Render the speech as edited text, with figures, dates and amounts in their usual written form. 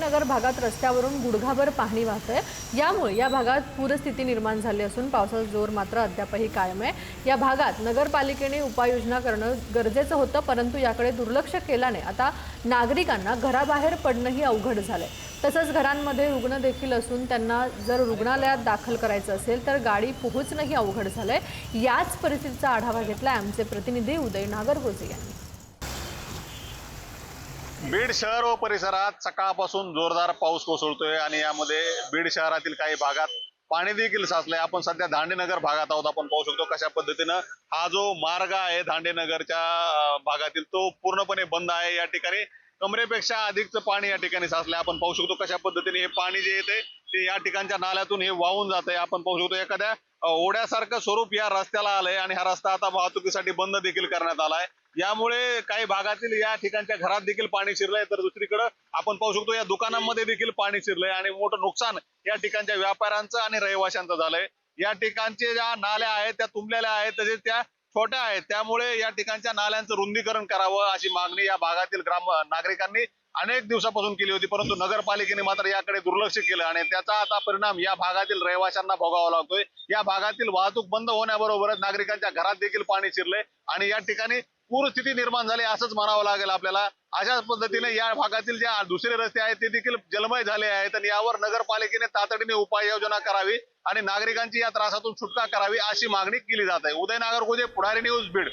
उदयनगर भागात रस्त्यावरून गुडघाभर पाणी वाहतंय। यामुळे या भागात पूरस्थिती निर्माण झाली असून पावसाचा जोर मात्र अद्यापही कायम आहे। या भागात नगरपालिकेने उपाययोजना करणं गरजेचं होतं, परंतु याकडे दुर्लक्ष केल्याने आता नागरिकांना घराबाहेर पडणंही अवघड झालंय। तसंच घरांमध्ये रुग्ण देखील असून त्यांना जर रुग्णालयात दाखल करायचं असेल तर गाडी पोहोचणंही अवघड झालंय। याच परिस्थितीचा आढावा घेतलाय आमचे प्रतिनिधी उदय नागरगोजे यांनी। बीड शहर व परिसरात सकाळपासून जोरदार पाऊस कोसळतोय आणि यामध्ये बीड शहरातील काही भागात पाणी देखील साचलंय। आपण सध्या दांडेनगर भागात आहोत। आपण पाहू शकतो कशा पद्धतीनं हा जो मार्ग आहे दांडेनगरच्या भागातील तो पूर्णपणे बंद आहे। या ठिकाणी कमरेपेक्षा अधिकचं पाणी या ठिकाणी साचलंय। आपण पाहू शकतो कशा पद्धतीने हे पाणी जे येते ते या ठिकाणच्या नाल्यातून हे वाहून जात आहे। आपण पाहू शकतो एखाद्या ओढ्यासारखं स्वरूप या रस्त्याला आलंय आणि हा रस्ता आता वाहतुकीसाठी बंद देखील करण्यात आलाय। यामुळे काही भागातील या ठिकाणच्या घरात देखील पाणी शिरलंय, तर दुसरीकडे आपण पाहू शकतो या दुकानांमध्ये देखील पाणी शिरलंय आणि मोठं नुकसान या ठिकाणच्या व्यापाऱ्यांचं आणि रहिवाशांचं झालंय। या ठिकाणचे ज्या नाल्या आहेत त्या तुंबलेल्या आहेत, तसेच त्या छोट्या आहेत, त्यामुळे या ठिकाणच्या नाल्यांचं रुंदीकरण करावं अशी मागणी या भागातील नागरिकांनी अनेक दिवसापासून केली होती, परंतु नगरपालिकेने मात्र याकडे दुर्लक्ष केलं आणि त्याचा आता परिणाम या भागातील रहिवाशांना भोगावा लागतोय। या भागातील वाहतूक बंद होण्याबरोबरच नागरिकांच्या घरात देखील पाणी शिरलंय आणि या ठिकाणी पूरस्थिती निर्माण झाली असंच म्हणावं लागेल आपल्याला। अशाच पद्धतीने या भागातील जे दुसरे रस्ते आहेत ते देखील जलमय झाले आहेत आणि यावर नगरपालिकेने तातडीने उपाययोजना करावी आणि नागरिकांची या त्रासातून सुटका करावी अशी मागणी केली जात आहे। उदय नागरगोजे, पुढारी न्यूज, बीड।